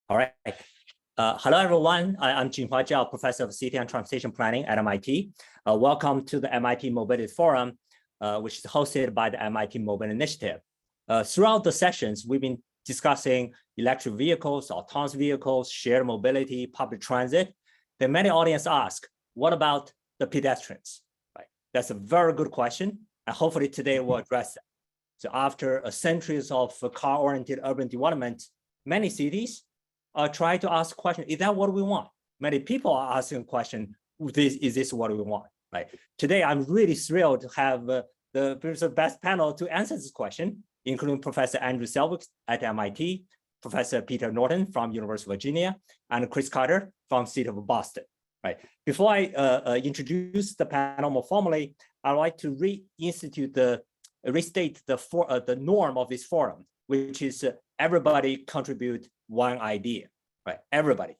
All right. Hello, everyone. I'm Jinhua Zhao, Professor of City and Transportation Planning at MIT. Welcome to the MIT Mobility Forum, which is hosted by the MIT Mobile Initiative. Throughout the sessions, we've been discussing electric vehicles, autonomous vehicles, shared mobility, public transit. Then many audience ask, what about the pedestrians? Right? That's a very good question, and hopefully today we'll address that. So after centuries of car-oriented urban development, many cities try to ask the question, is that what we want? Many people are asking the question, is this what we want? Right? Today, I'm really thrilled to have the best panel to answer this question, including Professor Andrew Sevtsuk at MIT, Professor Peter Norton from University of Virginia, and Kris Carter from City of Boston. Right? Before I introduce the panel more formally, I'd like to restate the norm of this forum, which is everybody contribute one idea, right? Everybody,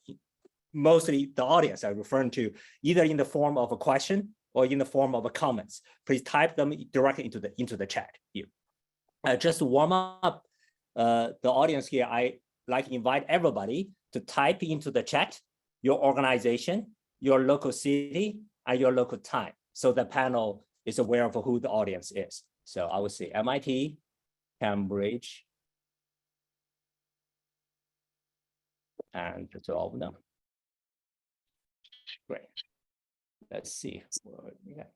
mostly the audience I'm referring to, either in the form of a question or in the form of a comments. Please type them directly into the chat here. Just to warm up the audience here, I like to invite everybody to type into the chat your organization, your local city, and your local time, so the panel is aware of who the audience is. So I would say MIT, Cambridge, and to all of them. Great. Let's see what we got.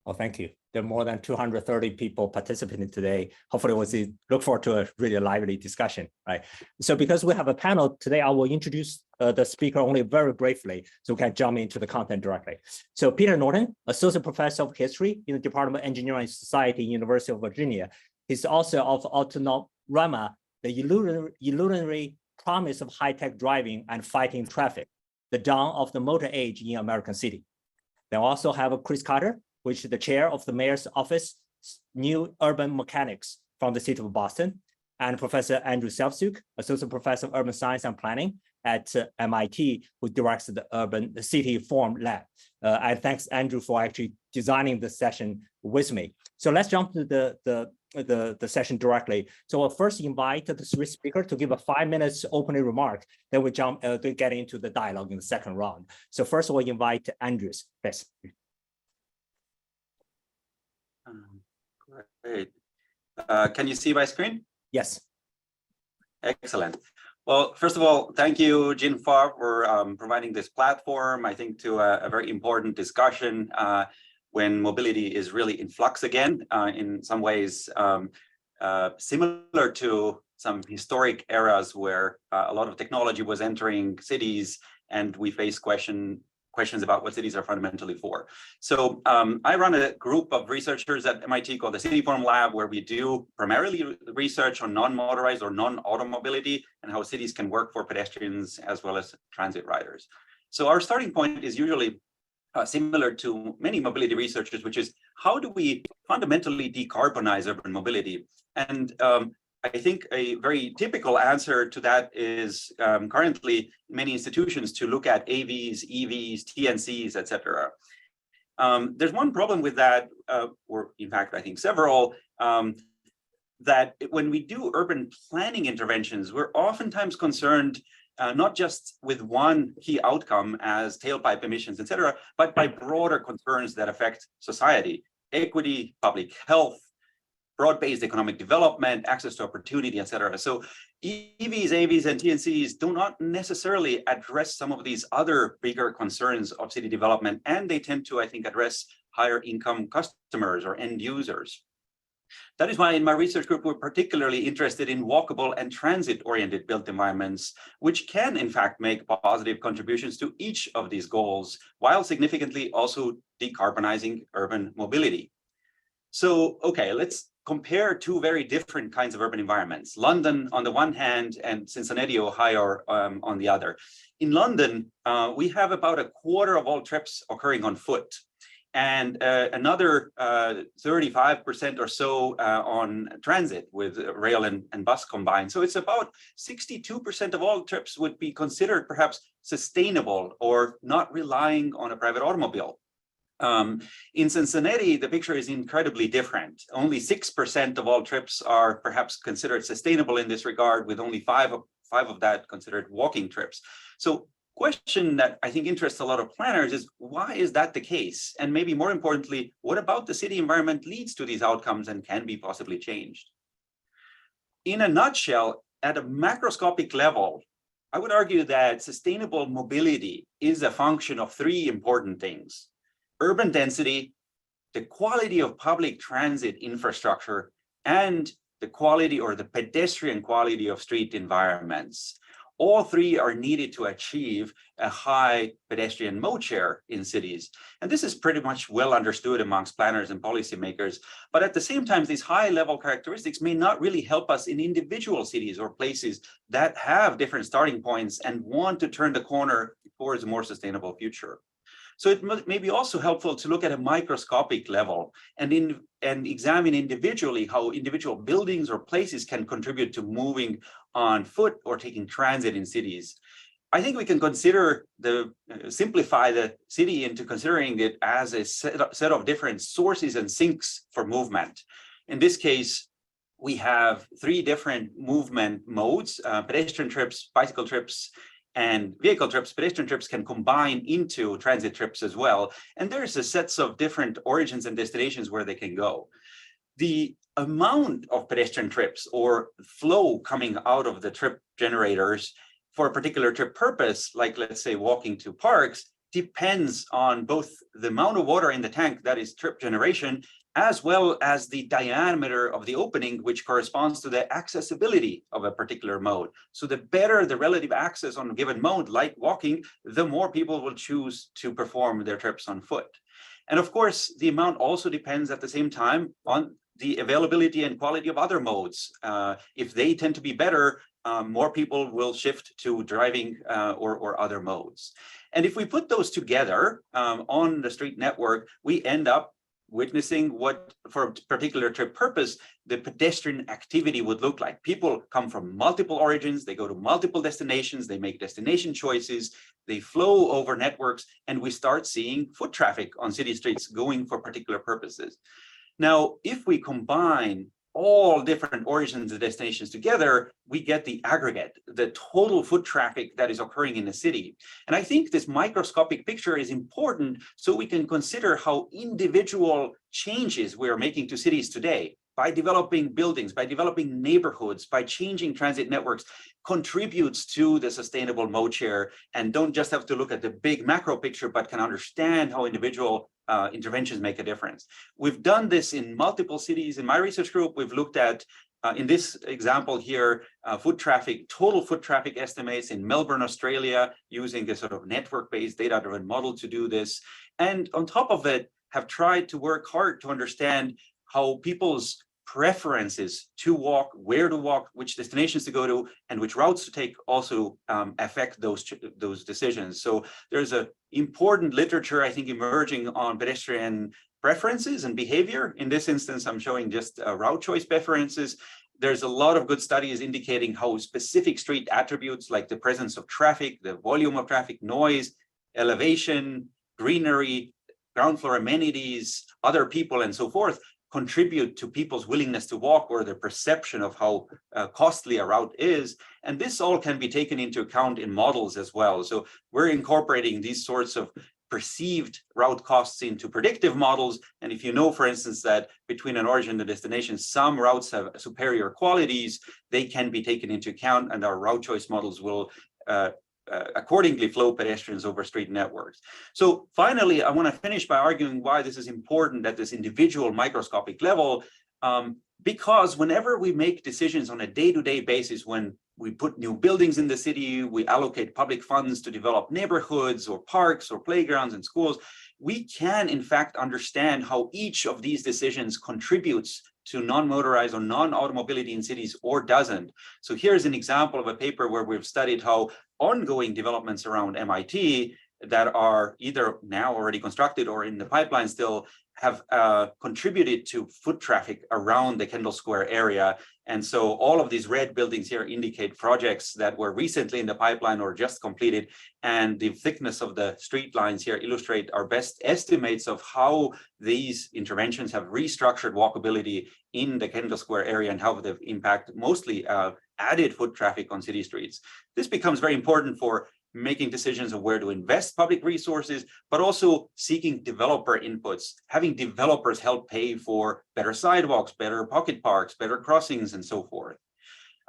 Oh, thank you. There are more than 230 people participating today. Hopefully we'll look forward to a really lively discussion, right? So because we have a panel today, I will introduce the speaker only very briefly so we can jump into the content directly. So Peter Norton, Associate Professor of History in the Department of Engineering and Society, University of Virginia. He's also of Autonorama, the illusionary promise of high-tech driving and fighting traffic, the dawn of the motor age in American city. They also have Kris Carter, which is the chair of the mayor's office, new urban mechanics from the city of Boston, and Professor Andrew Sevtsuk, associate professor of urban science and planning at MIT, who directs the city forum lab. And thanks Andrew for actually designing the session with me. So let's jump to the session directly. So I'll first invite the three speakers to give a 5 minutes opening remark, then we jump to get into the dialogue in the second round. So first we'll invite Andrew, please. Great. Can you see my screen? Yes. Excellent. Well, first of all, thank you, Jinhua, for providing this platform, I think, to a very important discussion when mobility is really in flux again, in some ways similar to some historic eras where a lot of technology was entering cities and we face questions about what cities are fundamentally for. So I run a group of researchers at MIT called the City Forum Lab, where we do primarily research on non-motorized or non-auto mobility and how cities can work for pedestrians as well as transit riders. So our starting point is usually similar to many mobility researchers, which is how do we fundamentally decarbonize urban mobility? And I think a very typical answer to that is currently many institutions to look at AVs, EVs, TNCs, etc. There's one problem with that, or in fact, I think several, that when we do urban planning interventions, we're oftentimes concerned not just with one key outcome as tailpipe emissions, etc., but by broader concerns that affect society, equity, public health, broad-based economic development, access to opportunity, etc. So EVs, AVs, and TNCs do not necessarily address some of these other bigger concerns of city development, and they tend to, I think, address higher income customers or end users. That is why in my research group, we're particularly interested in walkable and transit-oriented built environments, which can, in fact, make positive contributions to each of these goals, while significantly also decarbonizing urban mobility. So, okay, let's compare two very different kinds of urban environments, London on the one hand and Cincinnati, Ohio on the other. In London, we have about a quarter of all trips occurring on foot, and another 35% or so on transit with rail and bus combined. So it's about 62% of all trips would be considered perhaps sustainable or not relying on a private automobile. In Cincinnati, the picture is incredibly different. Only 6% of all trips are perhaps considered sustainable in this regard, with only five of that considered walking trips. So question that I think interests a lot of planners is, why is that the case? And maybe more importantly, what about the city environment leads to these outcomes and can be possibly changed? In a nutshell, at a macroscopic level, I would argue that sustainable mobility is a function of three important things: urban density, the quality of public transit infrastructure, and the quality or the pedestrian quality of street environments. All three are needed to achieve a high pedestrian mode share in cities. And this is pretty much well understood amongst planners and policymakers. But at the same time, these high level characteristics may not really help us in individual cities or places that have different starting points and want to turn the corner towards a more sustainable future. So it may be also helpful to look at a microscopic level and examine individually how individual buildings or places can contribute to moving on foot or taking transit in cities. I think we can simplify the city into considering it as a set of different sources and sinks for movement. In this case, we have three different movement modes: pedestrian trips, bicycle trips, and vehicle trips. Pedestrian trips can combine into transit trips as well. And there's a sets of different origins and destinations where they can go. The amount of pedestrian trips or flow coming out of the trip generators for a particular trip purpose, like let's say walking to parks, depends on both the amount of water in the tank, that is trip generation, as well as the diameter of the opening, which corresponds to the accessibility of a particular mode. So the better the relative access on a given mode, like walking, the more people will choose to perform their trips on foot. And of course, the amount also depends at the same time on the availability and quality of other modes. If they tend to be better, more people will shift to driving or other modes. And if we put those together on the street network, we end up witnessing what, for a particular trip purpose, the pedestrian activity would look like. People come from multiple origins, they go to multiple destinations, they make destination choices, they flow over networks, and we start seeing foot traffic on city streets going for particular purposes. Now, if we combine all different origins and destinations together, we get the aggregate, the total foot traffic that is occurring in the city. And I think this microscopic picture is important so we can consider how individual changes we are making to cities today, by developing buildings, by developing neighborhoods, by changing transit networks, contributes to the sustainable mode share, and don't just have to look at the big macro picture, but can understand how individual interventions make a difference. We've done this in multiple cities. In my research group, we've looked at, in this example here, total foot traffic estimates in Melbourne, Australia, using a sort of network-based data-driven model to do this. And on top of it, have tried to work hard to understand how people's preferences to walk, where to walk, which destinations to go to, and which routes to take also affect those decisions. So there's an important literature, I think, emerging on pedestrian preferences and behavior. In this instance, I'm showing just route choice preferences. There's a lot of good studies indicating how specific street attributes like the presence of traffic, the volume of traffic, noise, elevation, greenery, ground floor amenities, other people, and so forth, contribute to people's willingness to walk or their perception of how costly a route is. And this all can be taken into account in models as well. So we're incorporating these sorts of perceived route costs into predictive models. And if you know, for instance, that between an origin and destination, some routes have superior qualities, they can be taken into account, and our route choice models will accordingly flow pedestrians over street networks. So finally, I want to finish by arguing why this is important at this individual microscopic level, because whenever we make decisions on a day-to-day basis, when we put new buildings in the city, we allocate public funds to develop neighborhoods or parks or playgrounds and schools, we can in fact understand how each of these decisions contributes to non-motorized or non-automobility in cities or doesn't. So here's an example of a paper where we've studied how ongoing developments around MIT that are either now already constructed or in the pipeline still have contributed to foot traffic around the Kendall Square area. And so all of these red buildings here indicate projects that were recently in the pipeline or just completed. And the thickness of the street lines here illustrate our best estimates of how these interventions have restructured walkability in the Kendall Square area and how they've impacted mostly added foot traffic on city streets. This becomes very important for making decisions of where to invest public resources, but also seeking developer inputs, having developers help pay for better sidewalks, better pocket parks, better crossings, and so forth.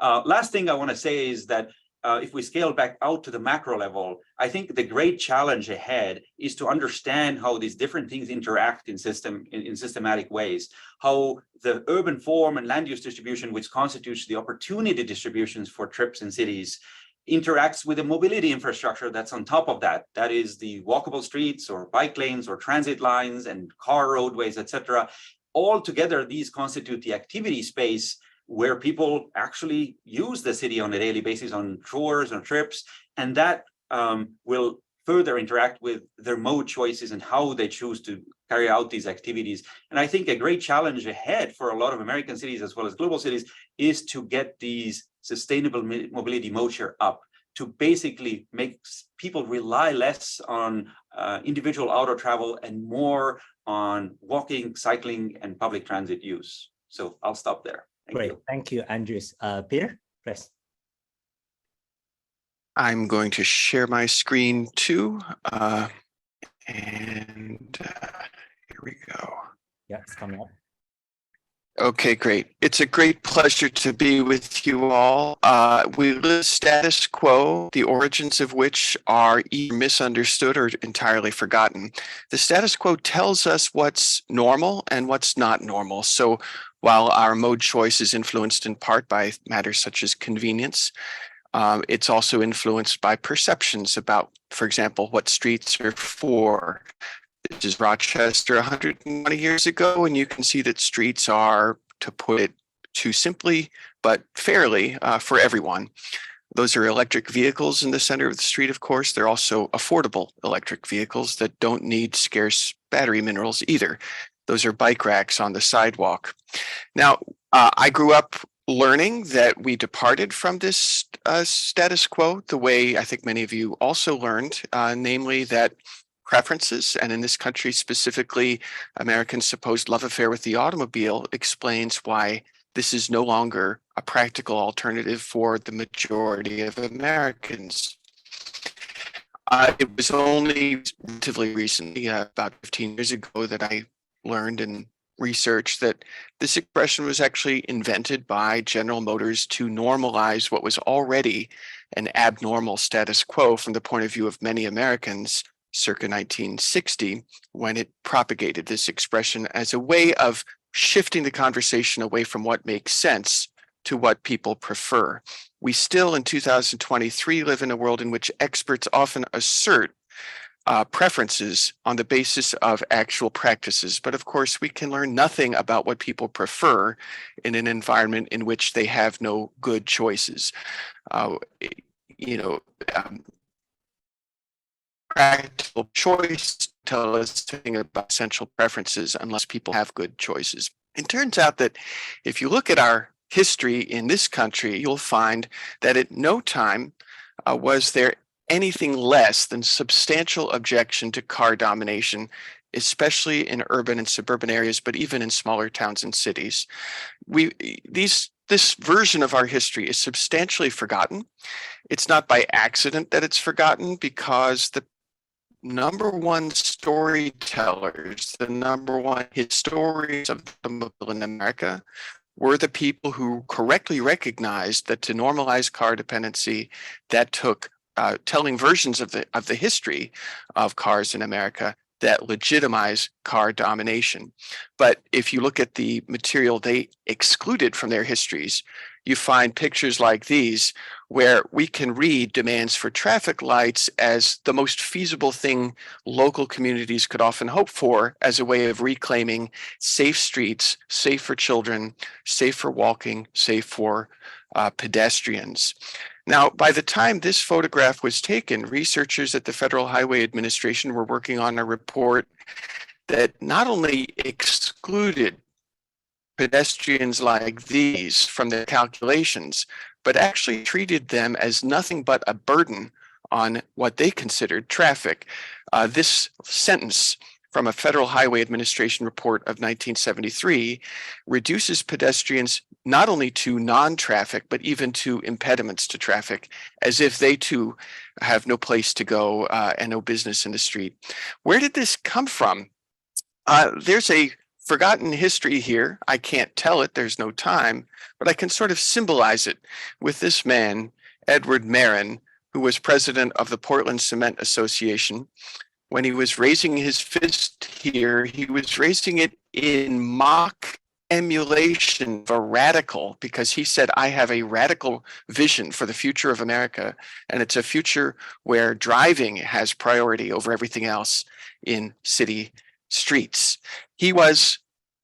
Last thing I want to say is that if we scale back out to the macro level, I think the great challenge ahead is to understand how these different things interact in systematic ways, how the urban form and land use distribution, which constitutes the opportunity distributions for trips in cities, interacts with the mobility infrastructure that's on top of that. That is the walkable streets or bike lanes or transit lines and car roadways, etc. All together, these constitute the activity space where people actually use the city on a daily basis on tours and trips, and that will further interact with their mode choices and how they choose to carry out these activities. And I think a great challenge ahead for a lot of American cities as well as global cities is to get these sustainable mobility mode share up, to basically make people rely less on individual auto travel and more on walking, cycling, and public transit use. So I'll stop there. Great, thank you, Andres. Peter, please. I'm going to share my screen too. Here we go. Yeah, it's coming up. Okay, great. It's a great pleasure to be with you all. We list status quo, the origins of which are either misunderstood or entirely forgotten. The status quo tells us what's normal and what's not normal. So while our mode choice is influenced in part by matters such as convenience, it's also influenced by perceptions about, for example, what streets are for. This is Rochester 120 years ago, and you can see that streets are, to put it too simply, but fairly, for everyone. Those are electric vehicles in the center of the street, of course. They're also affordable electric vehicles that don't need scarce battery minerals either. Those are bike racks on the sidewalk. Now, I grew up learning that we departed from this status quo the way I think many of you also learned, namely that preferences, and in this country specifically, Americans' supposed love affair with the automobile explains why this is no longer a practical alternative for the majority of Americans. It was only relatively recently, about 15 years ago, that I learned and researched that this expression was actually invented by General Motors to normalize what was already an abnormal status quo from the point of view of many Americans circa 1960, when it propagated this expression as a way of shifting the conversation away from what makes sense to what people prefer. We still, in 2023, live in a world in which experts often assert preferences on the basis of actual practices. But of course, we can learn nothing about what people prefer in an environment in which they have no good choices. Practical choice tell us nothing about essential preferences unless people have good choices. It turns out that if you look at our history in this country, you'll find that at no time was there anything less than substantial objection to car domination, especially in urban and suburban areas, but even in smaller towns and cities. This version of our history is substantially forgotten. It's not by accident that it's forgotten, because the number one storytellers, the number one historians of the automobile in America were the people who correctly recognized that to normalize car dependency, that took telling versions of the history of cars in America that legitimize car domination. But if you look at the material they excluded from their histories, you find pictures like these where we can read demands for traffic lights as the most feasible thing local communities could often hope for as a way of reclaiming safe streets, safe for children, safe for walking, safe for pedestrians. Now, by the time this photograph was taken, researchers at the Federal Highway Administration were working on a report that not only excluded pedestrians like these from their calculations, but actually treated them as nothing but a burden on what they considered traffic. This sentence from a Federal Highway Administration report of 1973 reduces pedestrians not only to non-traffic, but even to impediments to traffic, as if they too have no place to go and no business in the street. Where did this come from? There's a forgotten history here. I can't tell it, there's no time, but I can sort of symbolize it with this man, Edward Marin, who was president of the Portland Cement Association. When he was raising his fist here, he was raising it in mock emulation of a radical, because he said, I have a radical vision for the future of America, and it's a future where driving has priority over everything else in city streets. He was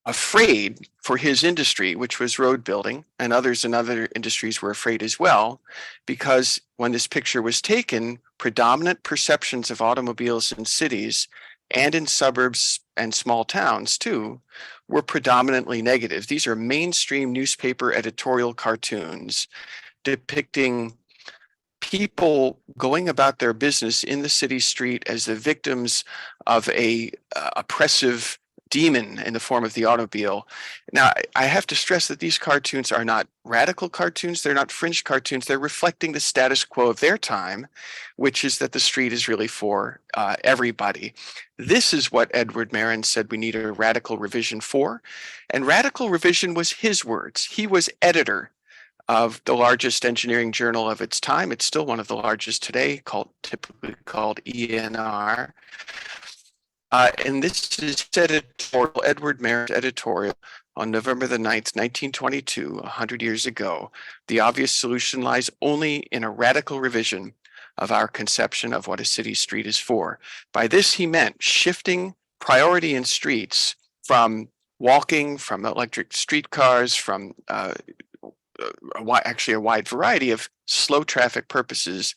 afraid for his industry, which was road building, and others in other industries were afraid as well, because when this picture was taken, predominant perceptions of automobiles in cities and in suburbs and small towns too were predominantly negative. These are mainstream newspaper editorial cartoons depicting people going about their business in the city street as the victims of a oppressive demon in the form of the automobile. Now, I have to stress that these cartoons are not radical cartoons. They're not fringe cartoons. They're reflecting the status quo of their time, which is that the street is really for everybody. This is what Edward Marin said we need a radical revision for. And radical revision was his words. He was editor of the largest engineering journal of its time. It's still one of the largest today, typically called ENR. And this is editorial, Edward Marin's editorial on November the 9th, 1922, 100 years ago. The obvious solution lies only in a radical revision of our conception of what a city street is for. By this, he meant shifting priority in streets from walking, from electric streetcars, from actually a wide variety of slow traffic purposes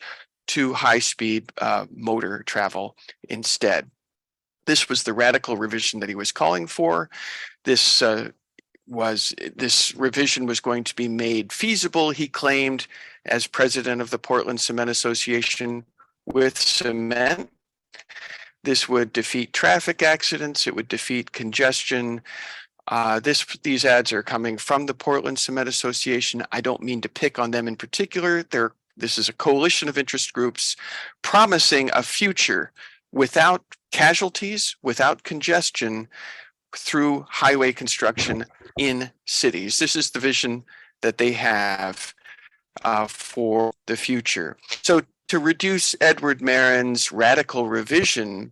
to high-speed motor travel instead. This was the radical revision that he was calling for. This revision was going to be made feasible, he claimed, as president of the Portland Cement Association, with cement. This would defeat traffic accidents. It would defeat congestion. These ads are coming from the Portland Cement Association. I don't mean to pick on them in particular. This is a coalition of interest groups promising a future without casualties, without congestion, through highway construction in cities. This is the vision that they have for the future. So to reduce Edward Marin's radical revision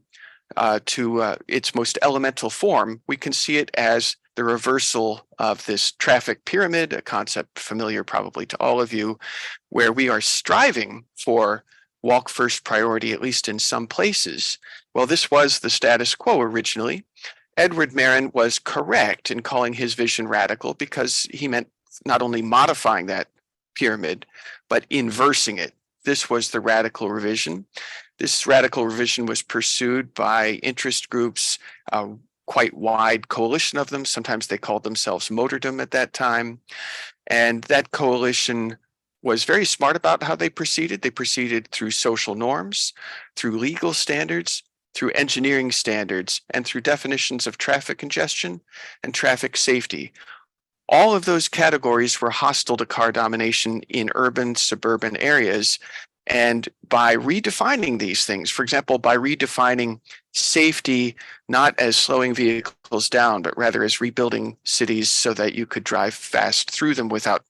to its most elemental form, we can see it as the reversal of this traffic pyramid, a concept familiar probably to all of you, where we are striving for walk first priority, at least in some places. Well, this was the status quo originally. Edward Marin was correct in calling his vision radical because he meant not only modifying that pyramid, but inversing it. This was the radical revision. This radical revision was pursued by interest groups, quite wide coalition of them. Sometimes they called themselves Motordom at that time. And that coalition was very smart about how they proceeded. They proceeded through social norms, through legal standards, through engineering standards, and through definitions of traffic congestion and traffic safety. All of those categories were hostile to car domination in urban, suburban areas. And by redefining these things, for example, by redefining safety not as slowing vehicles down, but rather as rebuilding cities so that you could drive fast through them without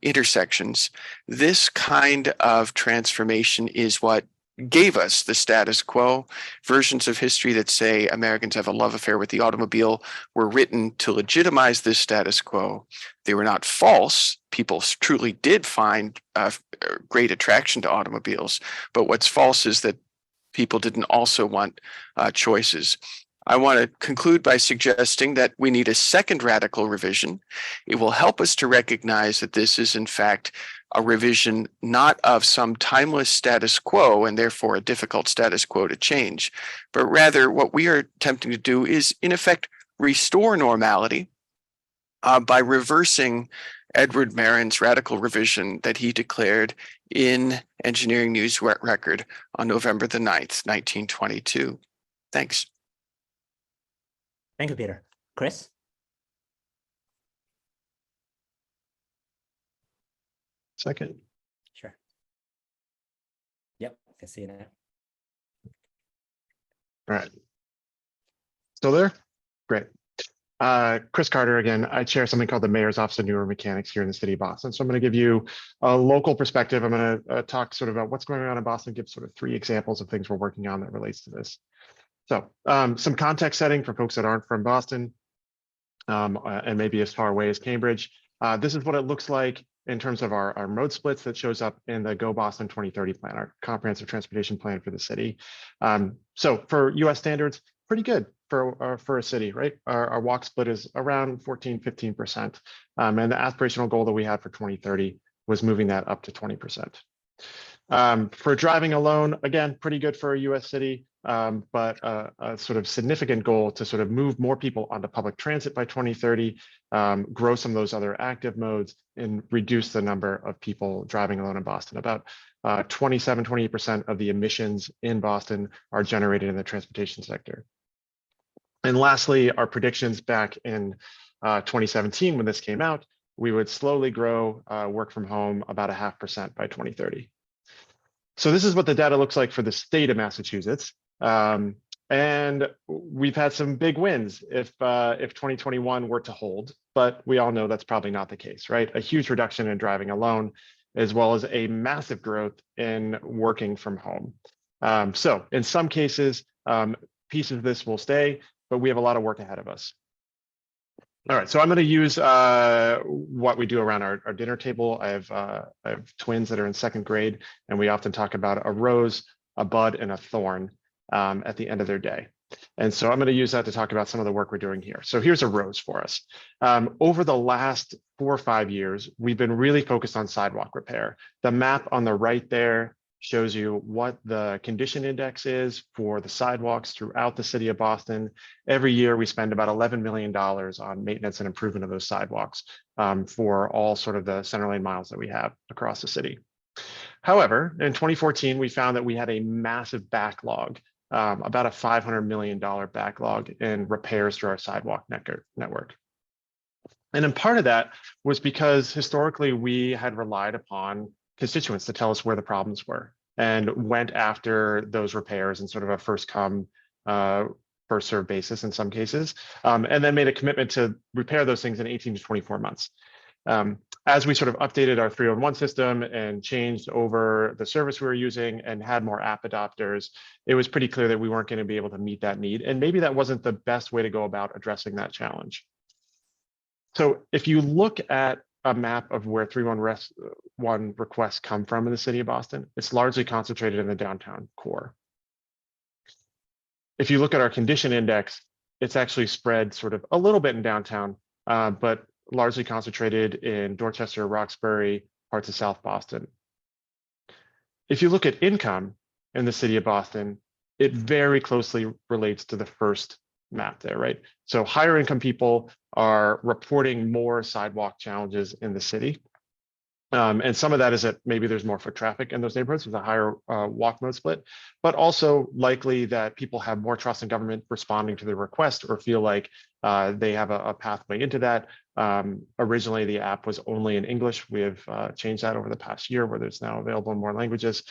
intersections, this kind of transformation is what gave us the status quo. Versions of history that say Americans have a love affair with the automobile were written to legitimize this status quo. They were not false. People truly did find great attraction to automobiles. But what's false is that people didn't also want choices. I want to conclude by suggesting that we need a second radical revision. It will help us to recognize that this is, in fact, a revision not of some timeless status quo and therefore a difficult status quo to change, but rather what we are attempting to do is, in effect, restore normality by reversing Edward Marin's radical revision that he declared in Engineering News Record on November the 9th, 1922. Thanks. Thank you, Peter. Chris? Second. Sure. Yep, I can see that. All right. Still there? Great. Kris Carter again. I chair something called the Mayor's Office of Newer Mechanics here in the city of Boston. So I'm going to give you a local perspective. I'm going to talk sort of about what's going on in Boston, give sort of 3 examples of things we're working on that relates to this. So some context setting for folks that aren't from Boston and maybe as far away as Cambridge. This is what it looks like in terms of our mode splits that shows up in the Go Boston 2030 plan, our comprehensive transportation plan for the city. So for US standards, pretty good for a city, right? Our walk split is around 14–15%. And the aspirational goal that we had for 2030 was moving that up to 20%. For driving alone, again, pretty good for a US city, but a sort of significant goal to sort of move more people onto public transit by 2030, grow some of those other active modes, and reduce the number of people driving alone in Boston. About 27–28% of the emissions in Boston are generated in the transportation sector. And lastly, our predictions back in 2017, when this came out, we would slowly grow work from home about 0.5% by 2030. So this is what the data looks like for the state of Massachusetts. And we've had some big wins if 2021 were to hold, but we all know that's probably not the case, right? A huge reduction in driving alone, as well as a massive growth in working from home. So in some cases, pieces of this will stay, but we have a lot of work ahead of us. All right, so I'm going to use what we do around our dinner table. I have twins that are in 2nd grade, and we often talk about a rose, a bud, and a thorn at the end of their day. And so I'm going to use that to talk about some of the work we're doing here. So here's a rose for us. Over the last 4 or 5 years, we've been really focused on sidewalk repair. The map on the right there shows you what the condition index is for the sidewalks throughout the city of Boston. Every year, we spend about $11 million on maintenance and improvement of those sidewalks for all sort of the center lane miles that we have across the city. However, in 2014, we found that we had a massive backlog, about a $500 million backlog in repairs to our sidewalk network. And then part of that was because historically we had relied upon constituents to tell us where the problems were and went after those repairs in sort of a first come, first served basis in some cases, and then made a commitment to repair those things in 18 to 24 months. As we sort of updated our 311 system and changed over the service we were using and had more app adopters, it was pretty clear that we weren't going to be able to meet that need. And maybe that wasn't the best way to go about addressing that challenge. So if you look at a map of where 311 requests come from in the city of Boston, it's largely concentrated in the downtown core. If you look at our condition index, it's actually spread sort of a little bit in downtown, but largely concentrated in Dorchester, Roxbury, parts of South Boston. If you look at income in the city of Boston, it very closely relates to the first map there, right? So higher income people are reporting more sidewalk challenges in the city. And some of that is that maybe there's more foot traffic in those neighborhoods with a higher walk mode split, but also likely that people have more trust in government responding to the request or feel like they have a pathway into that. Originally, the app was only in English. We have changed that over the past year where it's now available in more languages.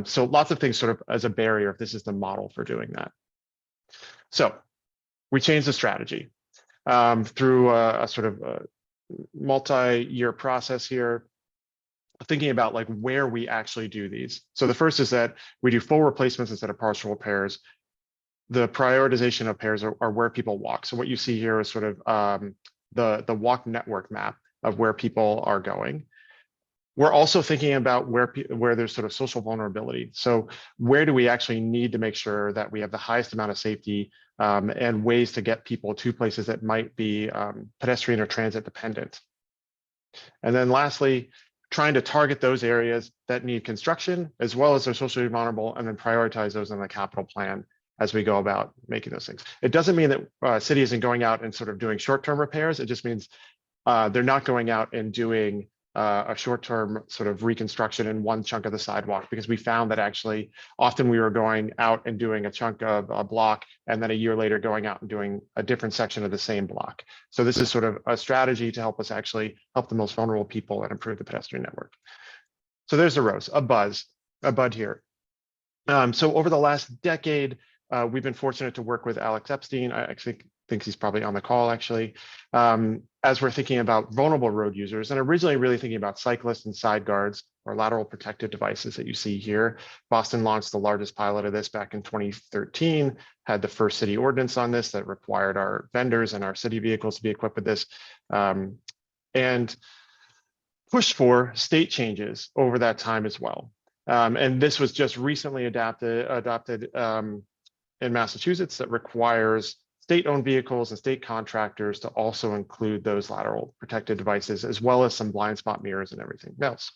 So lots of things sort of as a barrier if this is the model for doing that. So we changed the strategy through a sort of multi-year process here. thinking about like where we actually do these. So the first is that we do full replacements instead of partial repairs. The prioritization of repairs are where people walk. So what you see here is sort of the walk network map of where people are going. We're also thinking about where there's sort of social vulnerability. So where do we actually need to make sure that we have the highest amount of safety and ways to get people to places that might be pedestrian or transit dependent. And then lastly, trying to target those areas that need construction as well as are socially vulnerable, and then prioritize those in the capital plan as we go about making those things. It doesn't mean that city isn't going out and sort of doing short-term repairs. It just means they're not going out and doing a short-term sort of reconstruction in one chunk of the sidewalk, because we found that actually often we were going out and doing a chunk of a block and then a year later going out and doing a different section of the same block. So this is sort of a strategy to help us actually help the most vulnerable people and improve the pedestrian network. So there's the rows, a bud here. So over the last decade, we've been fortunate to work with Alex Epstein. I actually think he's probably on the call actually, as we're thinking about vulnerable road users, and originally really thinking about cyclists and side guards or lateral protective devices that you see here. Boston launched the largest pilot of this back in 2013, had the first city ordinance on this that required our vendors and our city vehicles to be equipped with this, and pushed for state changes over that time as well. And this was just recently adopted in Massachusetts that requires state-owned vehicles and state contractors to also include those lateral protective devices, as well as some blind spot mirrors and everything else.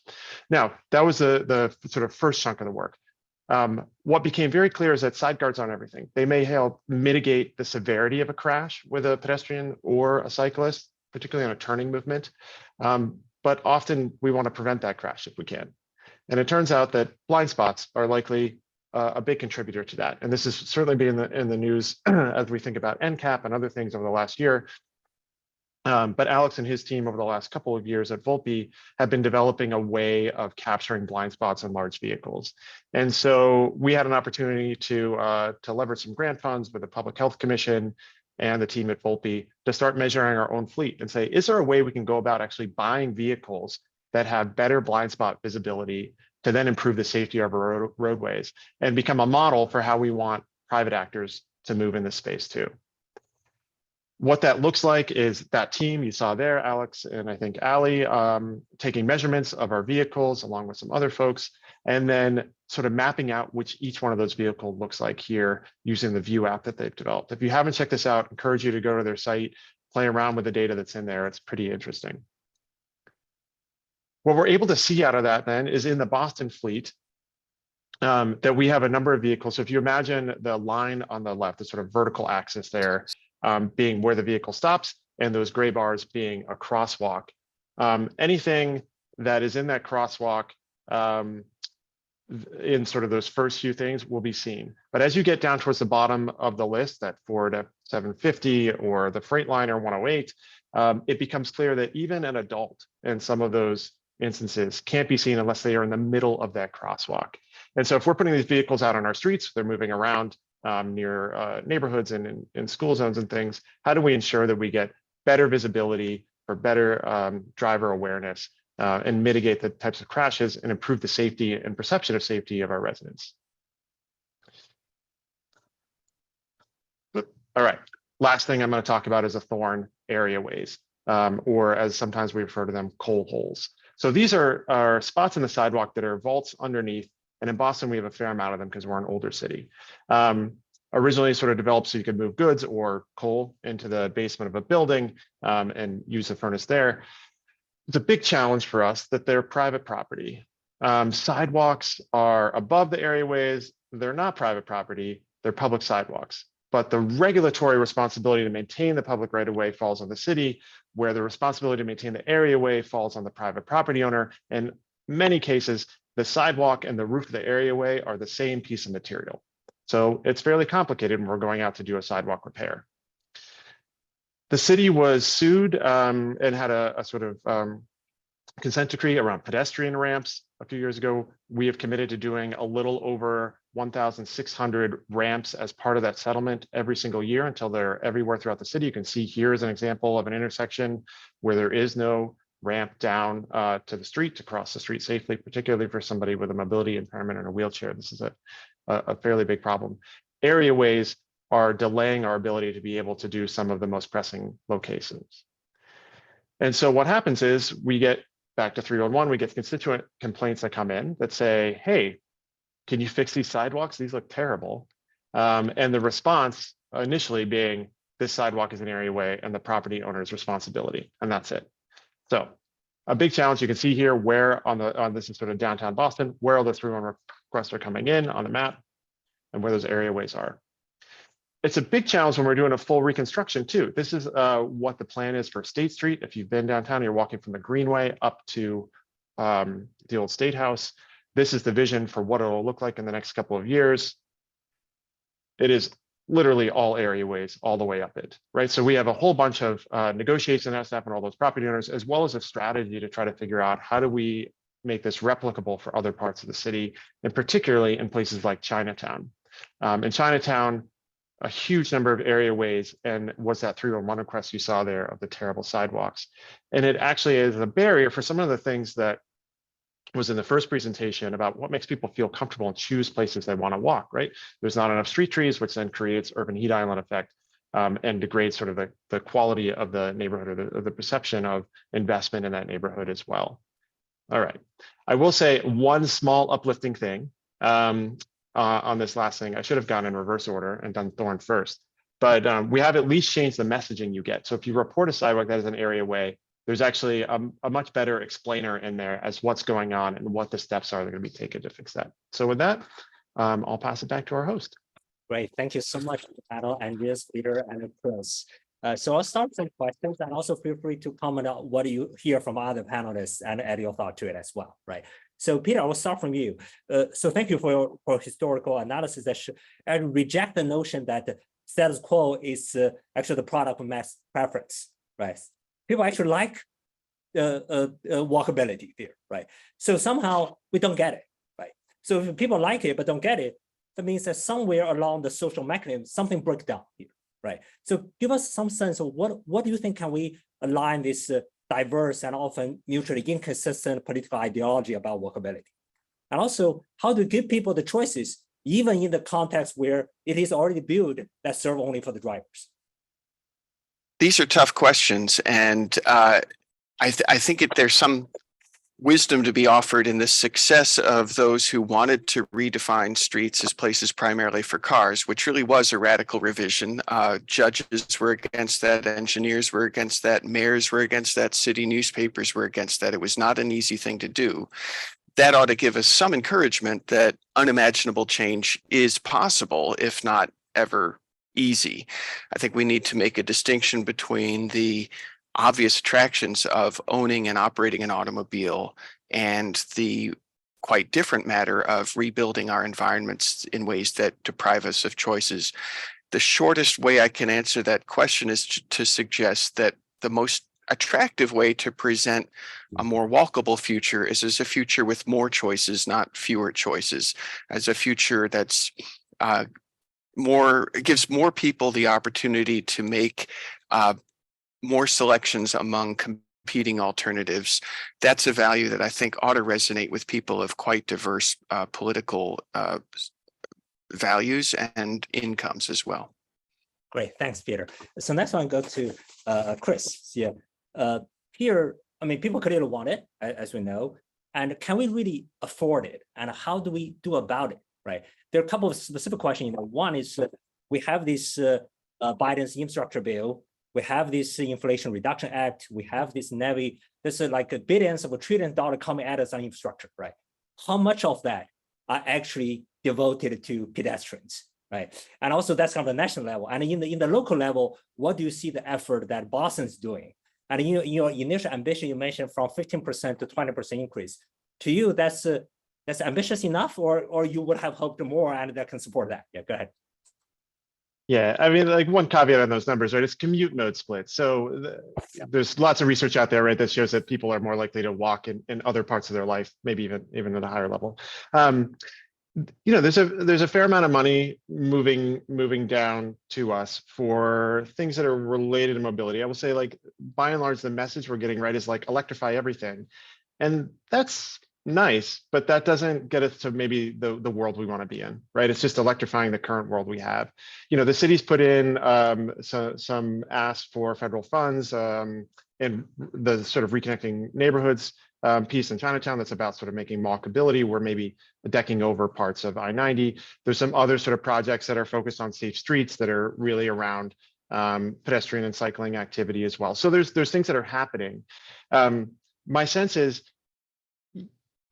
Now, that was the sort of first chunk of the work. What became very clear is that side guards aren't everything. They may help mitigate the severity of a crash with a pedestrian or a cyclist, particularly on a turning movement. But often we want to prevent that crash if we can. And it turns out that blind spots are likely a big contributor to that. And this has certainly been in the news as we think about NCAP and other things over the last year. But Alex and his team over the last couple of years at Volpe have been developing a way of capturing blind spots in large vehicles. And so we had an opportunity to leverage some grant funds with the Public Health Commission and the team at Volpe to start measuring our own fleet and say, is there a way we can go about actually buying vehicles that have better blind spot visibility to then improve the safety of our roadways and become a model for how we want private actors to move in this space too. What that looks like is that team you saw there, Alex and I think Ali, taking measurements of our vehicles along with some other folks, and then sort of mapping out which each one of those vehicles looks like here using the View app that they've developed. If you haven't checked this out, I encourage you to go to their site, play around with the data that's in there. It's pretty interesting. What we're able to see out of that then is in the Boston fleet that we have a number of vehicles. So if you imagine the line on the left, the sort of vertical axis there being where the vehicle stops and those gray bars being a crosswalk. Anything that is in that crosswalk in sort of those first few things will be seen. But as you get down towards the bottom of the list, that Ford F-750 or the Freightliner 108, it becomes clear that even an adult in some of those instances can't be seen unless they are in the middle of that crosswalk. And so if we're putting these vehicles out on our streets, they're moving around near neighborhoods and in school zones and things, how do we ensure that we get better visibility for better driver awareness and mitigate the types of crashes and improve the safety and perception of safety of our residents? All right, last thing I'm going to talk about is a thorn areaways, or as sometimes we refer to them, coal holes. So these are spots in the sidewalk that are vaults underneath. And in Boston, we have a fair amount of them because we're an older city. Originally sort of developed so you could move goods or coal into the basement of a building and use the furnace there. It's a big challenge for us that they're private property. Sidewalks are above the areaways. They're not private property. They're public sidewalks. But the regulatory responsibility to maintain the public right-of-way falls on the city, where the responsibility to maintain the areaway falls on the private property owner. In many cases, the sidewalk and the roof of the areaway are the same piece of material. So it's fairly complicated when we're going out to do a sidewalk repair. The city was sued and had a sort of consent decree around pedestrian ramps a few years ago. We have committed to doing a little over 1,600 ramps as part of that settlement every single year until they're everywhere throughout the city. You can see here is an example of an intersection where there is no ramp down to the street to cross the street safely, particularly for somebody with a mobility impairment and a wheelchair. This is a fairly big problem. Areaways are delaying our ability to be able to do some of the most pressing locations. And so what happens is we get back to 311, we get constituent complaints that come in that say, hey, can you fix these sidewalks? These look terrible. And the response initially being, this sidewalk is an areaway and the property owner's responsibility, and that's it. So a big challenge you can see here where on this is sort of downtown Boston, where all the 311 requests are coming in on the map and where those areaways are. It's a big challenge when we're doing a full reconstruction too. This is what the plan is for State Street. If you've been downtown, you're walking from the Greenway up to the old State House. This is the vision for what it'll look like in the next couple of years. It is literally all areaways all the way up it, right? So we have a whole bunch of negotiations that has to happen with all those property owners, as well as a strategy to try to figure out how do we make this replicable for other parts of the city, and particularly in places like Chinatown. In Chinatown, a huge number of areaways, and was that 311 request you saw there of the terrible sidewalks. And it actually is a barrier for some of the things that was in the first presentation about what makes people feel comfortable and choose places they want to walk, right? There's not enough street trees, which then creates urban heat island effect and degrades sort of the quality of the neighborhood or the perception of investment in that neighborhood as well. All right, I will say one small uplifting thing on this last thing. I should have gone in reverse order and done Thorn first, but we have at least changed the messaging you get. So if you report a sidewalk that is an areaway, there's actually a much better explainer in there as what's going on and what the steps are that are going to be taken to fix that. So with that, I'll pass it back to our host. Great, thank you so much, panel, Andreas, Peter, and Chris. So I'll start with some questions, and also feel free to comment on what you hear from other panelists and add your thought to it as well, right? So Peter, I will start from you. So thank you for historical analysis that and reject the notion that the status quo is actually the product of mass preference, right? People actually like walkability here, right? So somehow we don't get it, right? So if people like it but don't get it, that means that somewhere along the social mechanism, something breaks down here, right? So give us some sense of what do you think can we align this diverse and often mutually inconsistent political ideology about walkability? And also, how to give people the choices, even in the context where it is already built that serve only for the drivers? These are tough questions, and I think there's some wisdom to be offered in the success of those who wanted to redefine streets as places primarily for cars, which really was a radical revision. Judges were against that, engineers were against that, mayors were against that, city newspapers were against that. It was not an easy thing to do. That ought to give us some encouragement that unimaginable change is possible, if not ever easy. I think we need to make a distinction between the obvious attractions of owning and operating an automobile and the quite different matter of rebuilding our environments in ways that deprive us of choices. The shortest way I can answer that question is to suggest that the most attractive way to present a more walkable future is as a future with more choices, not fewer choices, as a future that's gives more people the opportunity to make more selections among competing alternatives. That's a value that I think ought to resonate with people of quite diverse political values and incomes as well. Great, thanks, Peter. So next one, go to Chris. Yeah, here, I mean, people clearly want it, as we know, and can we really afford it? And how do we do about it, right? There are a couple of specific questions. One is we have this Biden's infrastructure bill. We have this Inflation Reduction Act. We have this NEVI. This is like billions of $1 trillion coming at us on infrastructure, right? How much of that are actually devoted to pedestrians, right? And also that's on the national level. And in the local level, what do you see the effort that Boston's doing? And in your initial ambition, you mentioned from 15% to 20% increase. To you, that's ambitious enough, or you would have hoped more and that can support that? Yeah, go ahead. Yeah, I mean, like one caveat on those numbers, right? It's commute node split. So there's lots of research out there, right, that shows that people are more likely to walk in other parts of their life, maybe even at a higher level. You know, there's a fair amount of money moving down to us for things that are related to mobility. I will say, like, by and large, the message we're getting right is like electrify everything, and that's nice, but that doesn't get us to maybe the world we want to be in, right? It's just electrifying the current world we have. You know, the city's put in some asks for federal funds and the sort of reconnecting neighborhoods piece in Chinatown that's about sort of making walkability. We're maybe decking over parts of I-90. There's some other sort of projects that are focused on safe streets that are really around pedestrian and cycling activity as well. So there's things that are happening. My sense is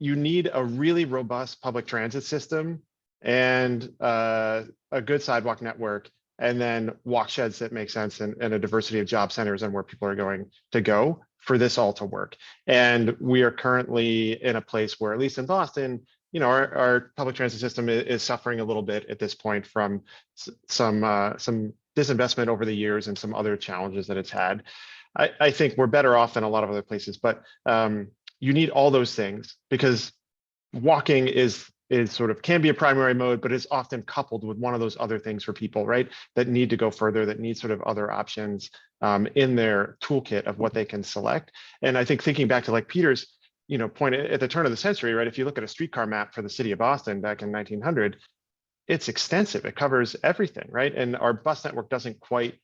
you need a really robust public transit system and a good sidewalk network, and then walk sheds that make sense, and a diversity of job centers and where people are going to go for this all to work. And we are currently in a place where, at least in Boston, you know, our public transit system is suffering a little bit at this point from some disinvestment over the years and some other challenges that it's had. I think we're better off than a lot of other places, but you need all those things, because walking is sort of can be a primary mode, but it's often coupled with one of those other things for people, right? That need to go further, that need sort of other options in their toolkit of what they can select. And I think thinking back to like Peter's, you know, point at the turn of the century, right? If you look at a streetcar map for the city of Boston back in 1900, it's extensive. It covers everything, right? And our bus network doesn't quite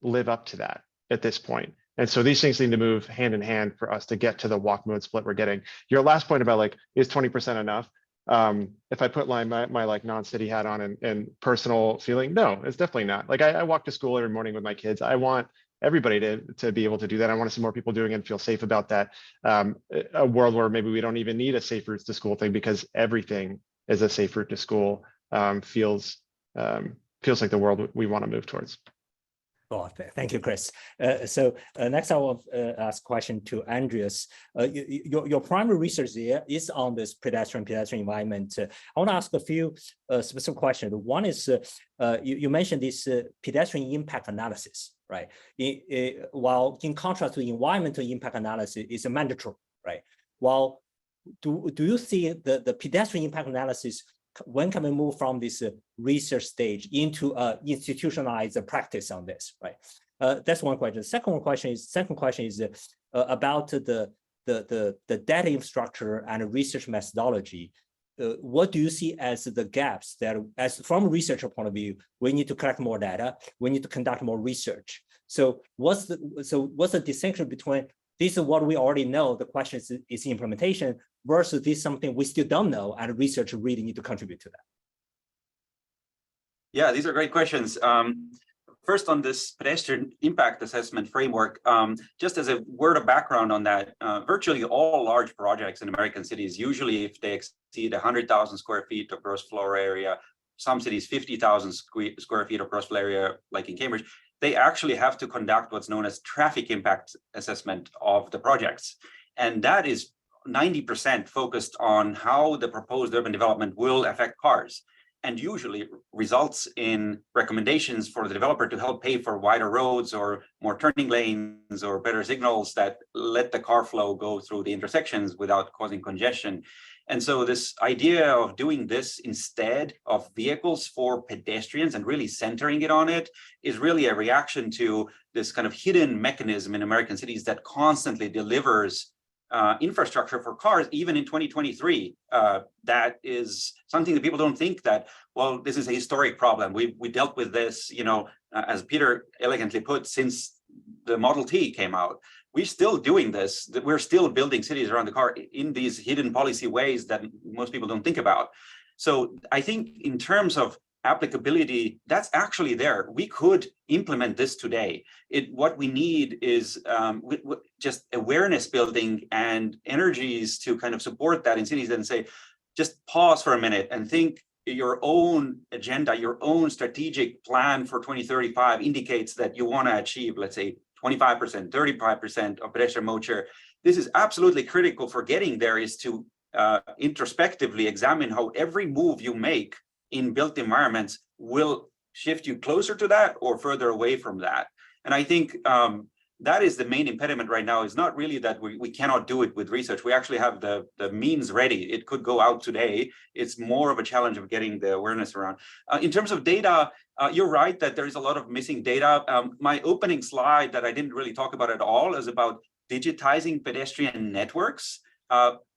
live up to that at this point. And so these things need to move hand in hand for us to get to the walk mode split we're getting. Your last point about like, is 20% enough? If I put my like non-city hat on and personal feeling, no, it's definitely not. Like I walk to school every morning with my kids. I want everybody to be able to do that. I want to see more people doing it and feel safe about that. A world where maybe we don't even need a safe routes to school thing, because everything is a safe route to school. Feels like the world we want to move towards. Oh, thank you, Chris. So next I will ask a question to Andreas. Your primary research there is on this pedestrian environment. I want to ask a few specific questions. One is, you mentioned this pedestrian impact analysis, right? While in contrast to environmental impact analysis is mandatory, right? While do you see the pedestrian impact analysis, when can we move from this research stage into institutionalized practice on this, right? That's one question. Second question is about the data infrastructure and research methodology. What do you see as the gaps that, as from a researcher point of view, we need to collect more data, we need to conduct more research. So what's the distinction between this is what we already know, the question is implementation, versus this is something we still don't know, and research really need to contribute to that? Yeah, these are great questions. First, on this pedestrian impact assessment framework, just as a word of background on that, virtually all large projects in American cities, usually if they exceed 100,000 square feet of gross floor area, some cities 50,000 square feet of gross floor area, like in Cambridge, they actually have to conduct what's known as traffic impact assessment of the projects. And that is 90% focused on how the proposed urban development will affect cars, and usually results in recommendations for the developer to help pay for wider roads or more turning lanes or better signals that let the car flow go through the intersections without causing congestion. And so this idea of doing this instead of vehicles for pedestrians and really centering it on it is really a reaction to this kind of hidden mechanism in American cities that constantly delivers infrastructure for cars, even in 2023. That is something that people don't think that, well, this is a historic problem. We dealt with this, you know, as Peter elegantly put, since the Model T came out. We're still doing this, that we're still building cities around the car in these hidden policy ways that most people don't think about. So I think in terms of applicability, that's actually there. We could implement this today. What we need is just awareness building and energies to kind of support that in cities and say, just pause for a minute and think your own agenda, your own strategic plan for 2035 indicates that you want to achieve, let's say, 25%, 35% of pedestrian mode share. This is absolutely critical for getting there, is to introspectively examine how every move you make in built environments will shift you closer to that or further away from that. And I think that is the main impediment right now. Is not really that we cannot do it with research. We actually have the means ready. It could go out today. It's more of a challenge of getting the awareness around. In terms of data, you're right that there is a lot of missing data. My opening slide that I didn't really talk about at all is about digitizing pedestrian networks.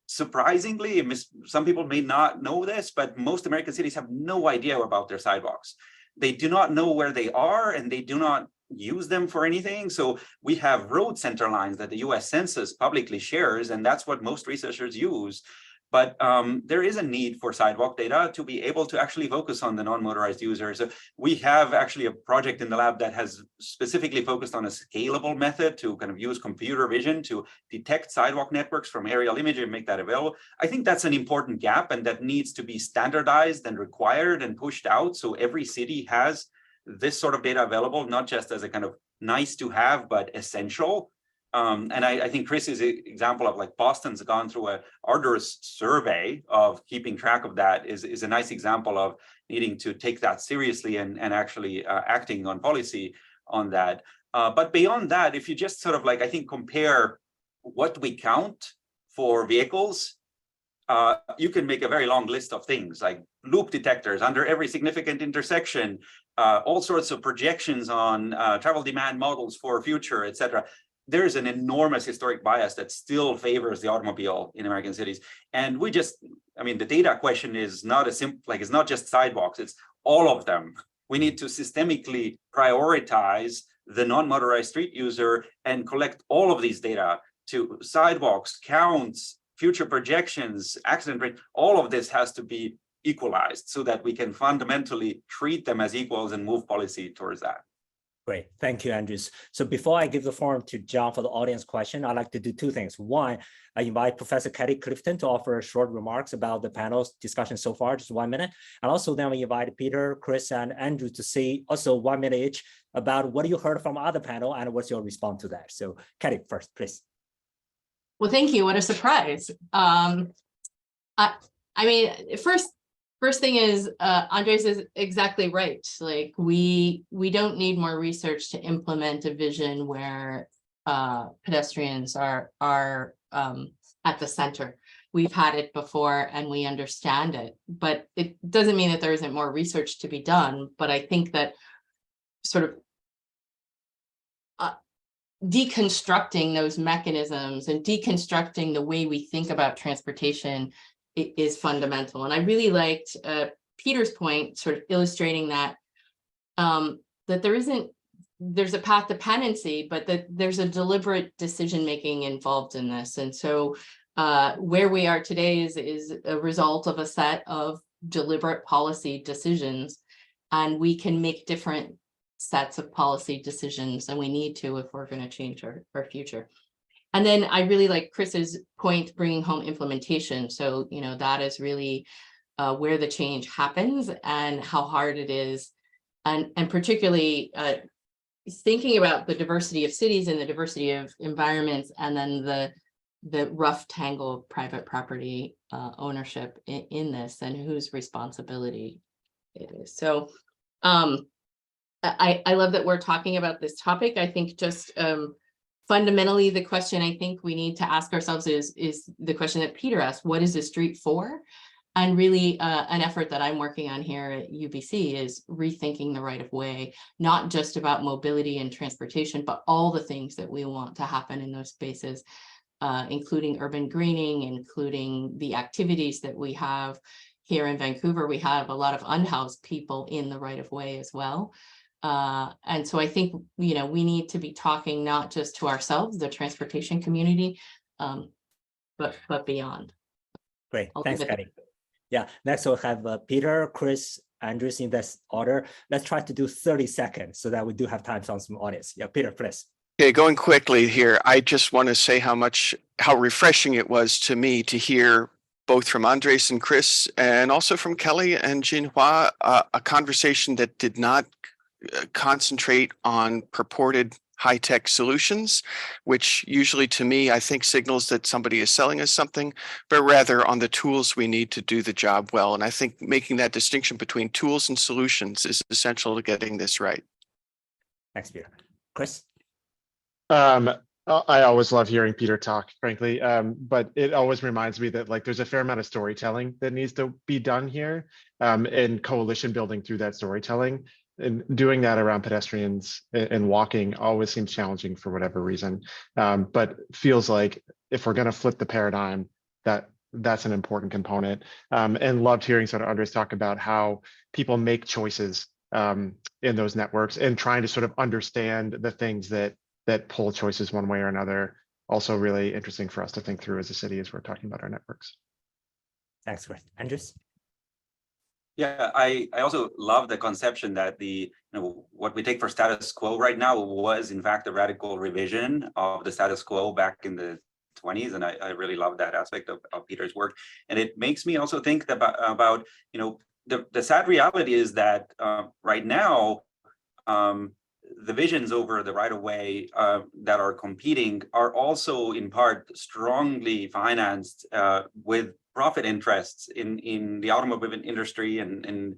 Surprisingly, some people may not know this, but most American cities have no idea about their sidewalks. They do not know where they are, and they do not use them for anything. So we have road center lines that the US Census publicly shares, and that's what most researchers use. But there is a need for sidewalk data to be able to actually focus on the non-motorized users. So we have actually a project in the lab that has specifically focused on a scalable method to kind of use computer vision to detect sidewalk networks from aerial imagery and make that available. I think that's an important gap, and that needs to be standardized and required and pushed out, so every city has this sort of data available, not just as a kind of nice to have, but essential. And I think Chris's example of like Boston's gone through an arduous survey of keeping track of that is a nice example of needing to take that seriously and actually acting on policy on that. But beyond that, if you just sort of like, I think, compare what we count for vehicles, you can make a very long list of things like loop detectors under every significant intersection, all sorts of projections on travel demand models for future, et cetera. There is an enormous historic bias that still favors the automobile in American cities. And we just, I mean, the data question is not as simple, like it's not just sidewalks, it's all of them. We need to systemically prioritize the non-motorized street user and collect all of these data to sidewalks, counts, future projections, accident rate. All of this has to be equalized so that we can fundamentally treat them as equals and move policy towards that. Great, thank you, Andres. So before I give the forum to John for the audience question, I'd like to do two things. One, I invite Professor Kelly Clifton to offer short remarks about the panel's discussion so far, just 1 minute. And also then we invite Peter, Chris, and Andrew to say also 1 minute each about what you heard from other panel and what's your response to that. So Kelly first, please. Well, thank you. What a surprise. I mean, First thing is, Andres is exactly right. Like we don't need more research to implement a vision where pedestrians are at the center. We've had it before and we understand it, but it doesn't mean that there isn't more research to be done. But I think that sort of deconstructing those mechanisms and deconstructing the way we think about transportation is fundamental. And I really liked Peter's point, sort of illustrating that that there's a path dependency, but that there's a deliberate decision making involved in this. And so where we are today is a result of a set of deliberate policy decisions, and we can make different sets of policy decisions, and we need to if we're going to change our future. And then I really like Chris's point, bringing home implementation. So, you know, that is really where the change happens and how hard it is. And particularly thinking about the diversity of cities and the diversity of environments, and then the rough tangle of private property ownership in this, and whose responsibility it is. So I love that we're talking about this topic. I think just fundamentally, the question I think we need to ask ourselves is the question that Peter asked: what is the street for? And really an effort that I'm working on here at UBC is rethinking the right of way, not just about mobility and transportation, but all the things that we want to happen in those spaces, including urban greening, including the activities that we have here in Vancouver. We have a lot of unhoused people in the right of way as well. And so I think, you know, we need to be talking not just to ourselves, the transportation community, but beyond. Great, thanks, Patty. Yeah, next we'll have Peter, Chris, Andres in this order. Let's try to do 30 seconds so that we do have time for some audience. Yeah, Peter, please. Okay, going quickly here, I just want to say how refreshing it was to me to hear both from Andres and Chris, and also from Kelly and Jinhua, a conversation that did not concentrate on purported high-tech solutions, which usually to me, I think signals that somebody is selling us something, but rather on the tools we need to do the job well. And I think making that distinction between tools and solutions is essential to getting this right. Thanks, Peter. Chris? I always love hearing Peter talk, frankly, but it always reminds me that like there's a fair amount of storytelling that needs to be done here, and coalition building through that storytelling. And doing that around pedestrians and walking always seems challenging for whatever reason, but feels like if we're going to flip the paradigm, that's an important component. And loved hearing sort of Andres talk about how people make choices in those networks and trying to sort of understand the things that pull choices one way or another. Also really interesting for us to think through as a city as we're talking about our networks. Thanks, Chris. Andres? Yeah, I also love the conception that what we take for status quo right now was in fact a radical revision of the status quo back in the 20s, and I really love that aspect of Peter's work. And it makes me also think about the sad reality is that right now the visions over the right of way that are competing are also in part strongly financed with profit interests in the automobile industry and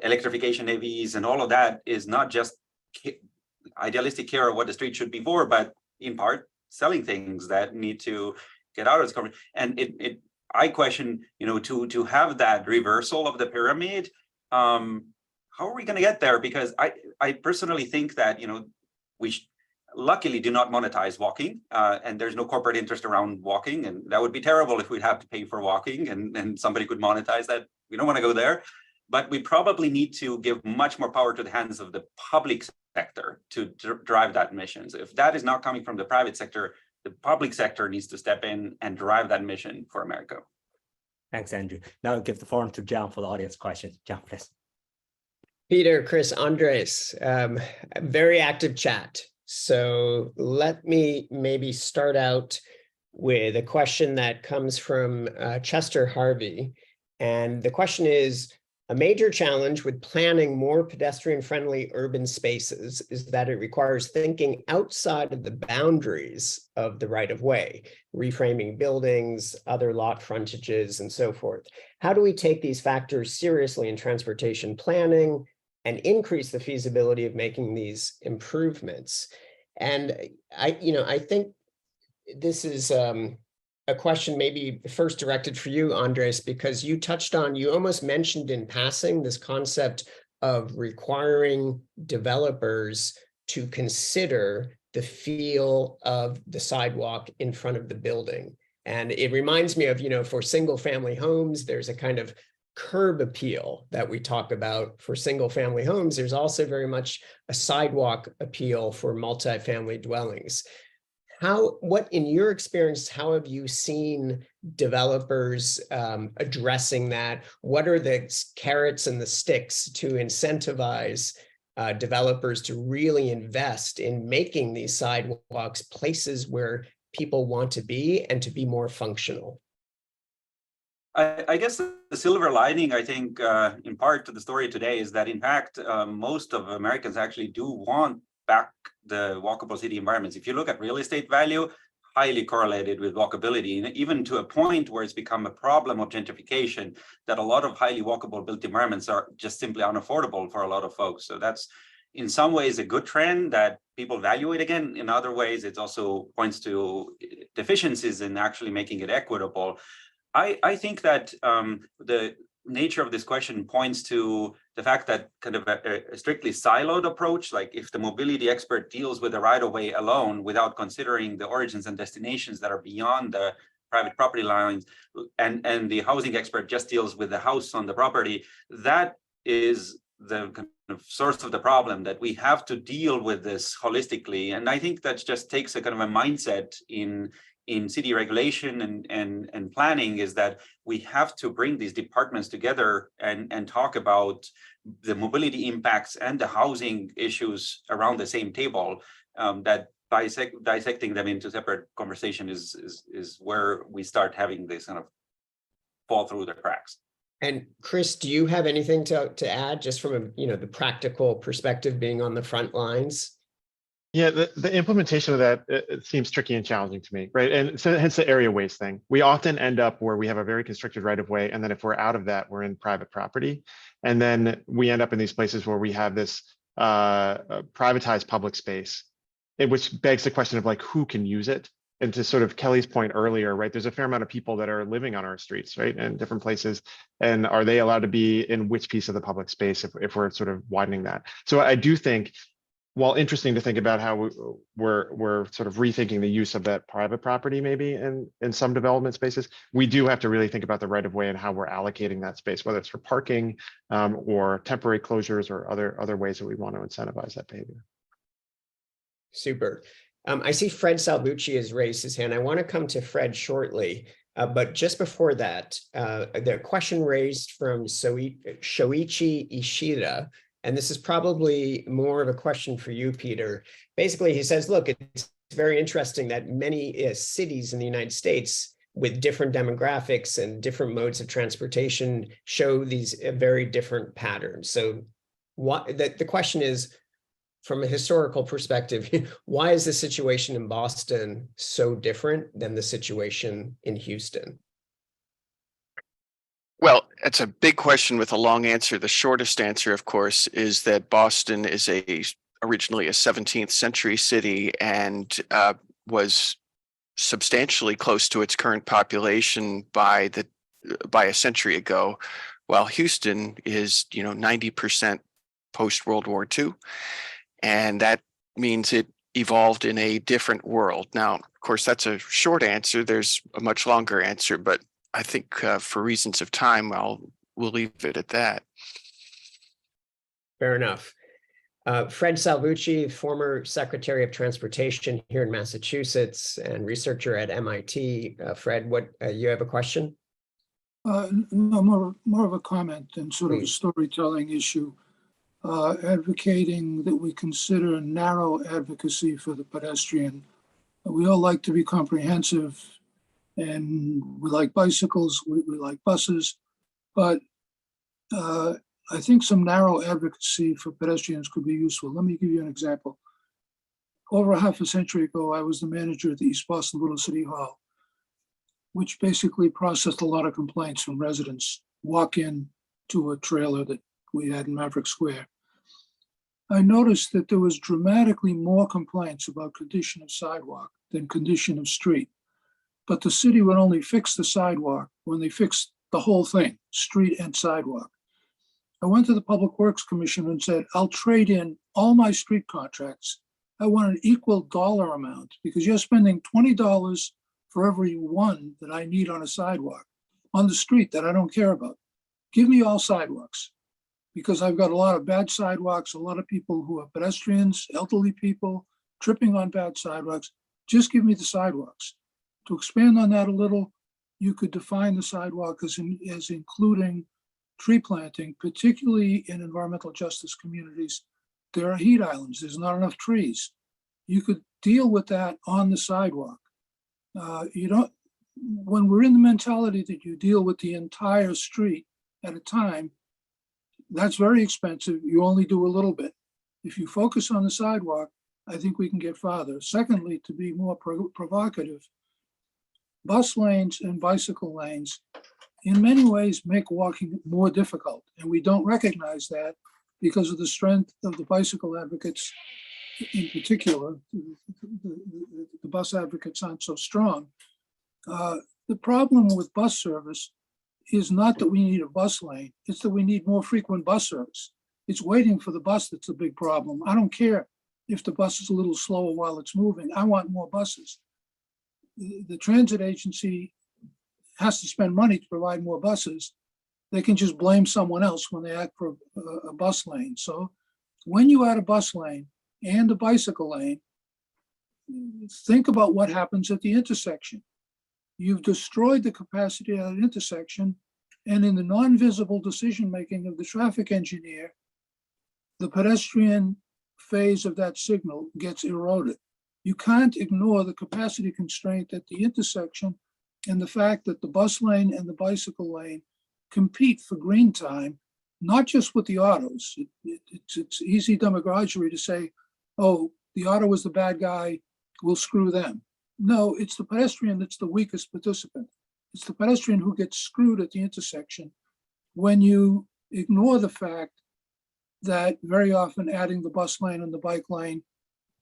electrification EVs, and all of that is not just idealistic care of what the street should be for, but in part selling things that need to get out of this company. And I question, to have that reversal of the pyramid, how are we going to get there? Because I personally think that, we luckily do not monetize walking, and there's no corporate interest around walking. And that would be terrible if we'd have to pay for walking and somebody could monetize that. We don't want to go there. But we probably need to give much more power to the hands of the public sector to drive that mission. So if that is not coming from the private sector, the public sector needs to step in and drive that mission for America. Thanks, Andrew. Now I'll give the forum to John for the audience questions. John, please. Peter, Chris, Andres, very active chat. So let me maybe start out with a question that comes from Chester Harvey. And the question is, a major challenge with planning more pedestrian-friendly urban spaces is that it requires thinking outside of the boundaries of the right-of-way, reframing buildings, other lot frontages, and so forth. How do we take these factors seriously in transportation planning and increase the feasibility of making these improvements? And I think this is a question maybe first directed for you, Andres, because you almost mentioned in passing this concept of requiring developers to consider the feel of the sidewalk in front of the building. And it reminds me of, for single family homes, there's a kind of curb appeal that we talk about for single family homes. There's also very much a sidewalk appeal for multifamily dwellings. What in your experience, how have you seen developers addressing that? What are the carrots and the sticks to incentivize developers to really invest in making these sidewalks places where people want to be and to be more functional? I guess the silver lining, I think, in part to the story today is that, in fact, most of Americans actually do want back the walkable city environments. If you look at real estate value, highly correlated with walkability, and even to a point where it's become a problem of gentrification, that a lot of highly walkable built environments are just simply unaffordable for a lot of folks. So that's in some ways a good trend that people value it again. In other ways, it also points to deficiencies in actually making it equitable. I think that the nature of this question points to the fact that kind of a strictly siloed approach, like if the mobility expert deals with the right-of-way alone without considering the origins and destinations that are beyond the private property lines, and the housing expert just deals with the house on the property, that is the kind of source of the problem, that we have to deal with this holistically. And I think that just takes a kind of a mindset in city regulation and planning, is that we have to bring these departments together and talk about the mobility impacts and the housing issues around the same table. That dissecting them into separate conversation is where we start having this kind of fall through the cracks. And Chris, do you have anything to add, just from the practical perspective, being on the front lines? Yeah, the implementation of that, it seems tricky and challenging to me, right? And so hence the area waste thing. We often end up where we have a very constricted right of way, and then if we're out of that, we're in private property. And then we end up in these places where we have this privatized public space which begs the question of like, who can use it? And to sort of Kelly's point earlier, right, there's a fair amount of people that are living on our streets, right, and different places. And are they allowed to be in which piece of the public space if we're sort of widening that? So I do think, while interesting to think about how we're sort of rethinking the use of that private property maybe in some development spaces, we do have to really think about the right of way and how we're allocating that space, whether it's for parking or temporary closures or other ways that we want to incentivize that behavior. Super. I see Fred Salvucci has raised his hand. I want to come to Fred shortly, but just before that, the question raised from Shoichi Ishida, and this is probably more of a question for you, Peter. Basically, he says, look, it's very interesting that many cities in the United States with different demographics and different modes of transportation show these very different patterns. So the question is, from a historical perspective, why is the situation in Boston so different than the situation in Houston? Well, it's a big question with a long answer. The shortest answer, of course, is that Boston is originally a 17th century city and was substantially close to its current population by a century ago, while Houston is 90% post World War II. And that means it evolved in a different world. Now, of course, that's a short answer. There's a much longer answer, but I think for reasons of time, we'll leave it at that. Fair enough. Fred Salvucci, former Secretary of Transportation here in Massachusetts and researcher at MIT. Fred, you have a question? No, more of a comment than sort of a Please. storytelling issue. Advocating that we consider narrow advocacy for the pedestrian. We all like to be comprehensive, and we like bicycles, we like buses, but I think some narrow advocacy for pedestrians could be useful. Let me give you an example. Over half a century ago, I was the manager at the East Boston Little City Hall, which basically processed a lot of complaints from residents walk in to a trailer that we had in Maverick Square. I noticed that there was dramatically more complaints about condition of sidewalk than condition of street. But the city would only fix the sidewalk when they fixed the whole thing, street and sidewalk. I went to the Public Works Commission and said, I'll trade in all my street contracts. I want an equal dollar amount because you're spending $20 for every one that I need on a sidewalk on the street that I don't care about. Give me all sidewalks. Because I've got a lot of bad sidewalks, a lot of people who are pedestrians, elderly people, tripping on bad sidewalks. Just give me the sidewalks. To expand on that a little, you could define the sidewalk as including tree planting, particularly in environmental justice communities. There are heat islands, there's not enough trees. You could deal with that on the sidewalk. When we're in the mentality that you deal with the entire street at a time, that's very expensive. You only do a little bit. If you focus on the sidewalk, I think we can get farther. Secondly, to be more provocative, bus lanes and bicycle lanes in many ways make walking more difficult. And we don't recognize that because of the strength of the bicycle advocates in particular. The bus advocates aren't so strong. The problem with bus service is not that we need a bus lane, it's that we need more frequent bus service. It's waiting for the bus that's a big problem. I don't care if the bus is a little slower while it's moving. I want more buses. The transit agency has to spend money to provide more buses. They can just blame someone else when they act for a bus lane. So when you add a bus lane and a bicycle lane, think about what happens at the intersection. You've destroyed the capacity at an intersection, and in the non-visible decision-making of the traffic engineer, the pedestrian phase of that signal gets eroded. You can't ignore the capacity constraint at the intersection and the fact that the bus lane and the bicycle lane compete for green time, not just with the autos. It's easy demagoguery to say, oh, the auto is the bad guy, we'll screw them. No, it's the pedestrian that's the weakest participant. It's the pedestrian who gets screwed at the intersection when you ignore the fact that very often adding the bus lane and the bike lane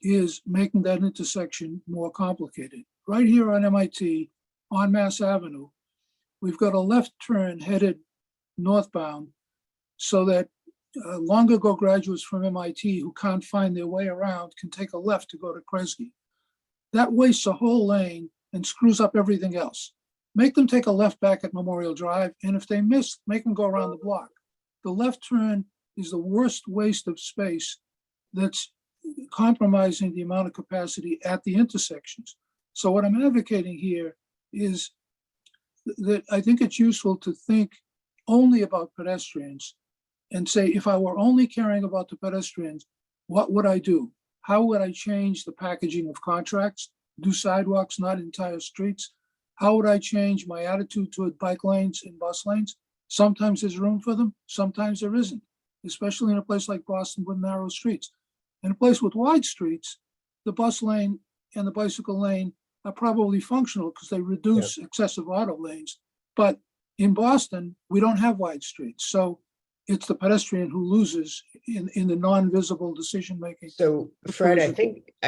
is making that intersection more complicated. Right here on MIT, on Mass Avenue, we've got a left turn headed northbound so that long ago graduates from MIT who can't find their way around can take a left to go to Kresge. That wastes a whole lane and screws up everything else. Make them take a left back at Memorial Drive, and if they miss, make them go around the block. The left turn is the worst waste of space that's compromising the amount of capacity at the intersections. So what I'm advocating here is that I think it's useful to think only about pedestrians and say, if I were only caring about the pedestrians, what would I do? How would I change the packaging of contracts? Do sidewalks, not entire streets? How would I change my attitude toward bike lanes and bus lanes? Sometimes there's room for them, sometimes there isn't, especially in a place like Boston with narrow streets. In a place with wide streets, the bus lane and the bicycle lane are probably functional because they reduce excessive auto lanes. But in Boston, we don't have wide streets. So it's the pedestrian who loses in the non-visible decision-making. So Fred, I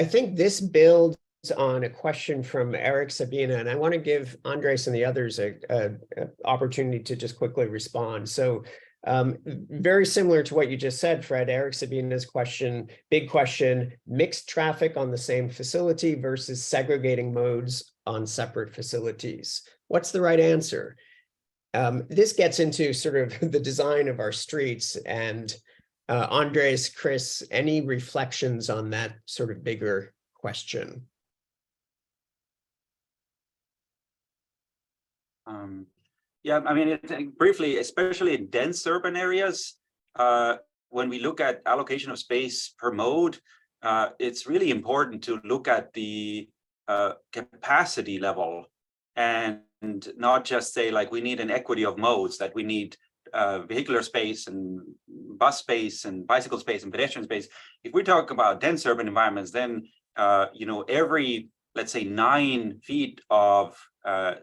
think this builds on a question from Eric Sabina, and I want to give Andres and the others a opportunity to just quickly respond. So very similar to what you just said, Fred, Eric Sabina's question, big question, mixed traffic on the same facility versus segregating modes on separate facilities. What's the right answer? This gets into sort of the design of our streets, and Andres, Chris, any reflections on that sort of bigger question? Yeah, I mean, briefly, especially in dense urban areas, when we look at allocation of space per mode, it's really important to look at the capacity level and not just say like we need an equity of modes, that we need vehicular space and bus space and bicycle space and pedestrian space. If we talk about dense urban environments, then every, let's say, 9 feet of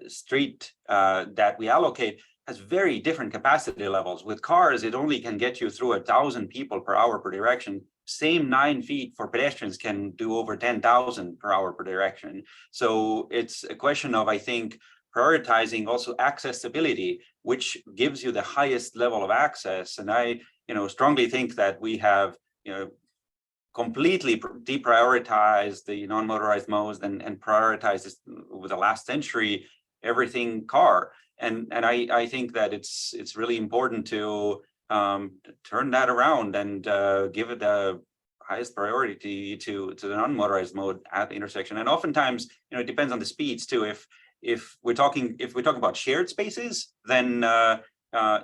street that we allocate has very different capacity levels. With cars, it only can get you through 1,000 people per hour per direction. Same 9 feet for pedestrians can do over 10,000 per hour per direction. So it's a question of, I think, prioritizing also accessibility, which gives you the highest level of access. And I, strongly think that we have, completely deprioritized the non-motorized modes and prioritized this over the last century, everything car. And I think that it's really important to turn that around and give it the highest priority to the non-motorized mode at the intersection. And oftentimes, it depends on the speeds too. If we talk about shared spaces, then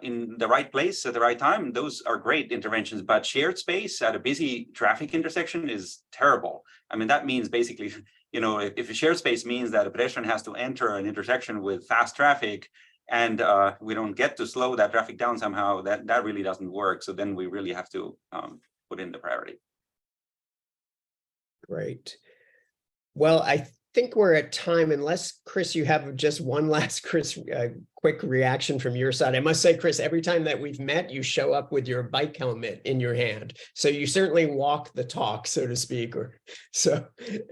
in the right place at the right time, those are great interventions. But shared space at a busy traffic intersection is terrible. I mean, that means basically, if a shared space means that a pedestrian has to enter an intersection with fast traffic, and we don't get to slow that traffic down somehow, that really doesn't work. So then we really have to put in the priority. Great. Well, I think we're at time, unless Chris, you have just one last quick reaction from your side. I must say, Chris, every time that we've met, you show up with your bike helmet in your hand. So you certainly walk the talk, so to speak.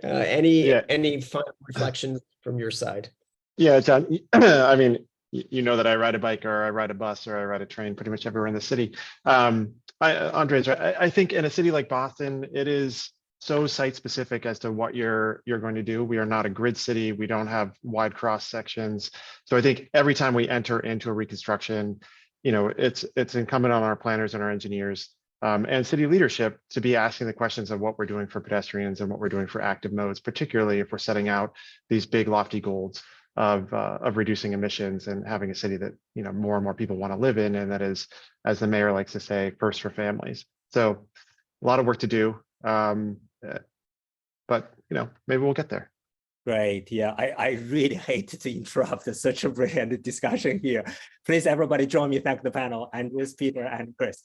Any final reflections from your side? Yeah, John, I mean, you know that I ride a bike or I ride a bus or I ride a train pretty much everywhere in the city. Andres, I think in a city like Boston, it is so site specific as to what you're going to do. We are not a grid city. We don't have wide cross sections. So I think every time we enter into a reconstruction, it's incumbent on our planners and our engineers and city leadership to be asking the questions of what we're doing for pedestrians and what we're doing for active modes, particularly if we're setting out these big lofty goals of reducing emissions and having a city that more and more people want to live in, and that is, as the mayor likes to say, first for families. So a lot of work to do. But maybe we'll get there. Great. Yeah, I really hate to interrupt such a brilliant discussion here. Please, everybody, join me. Thank the panel and with Peter and Chris.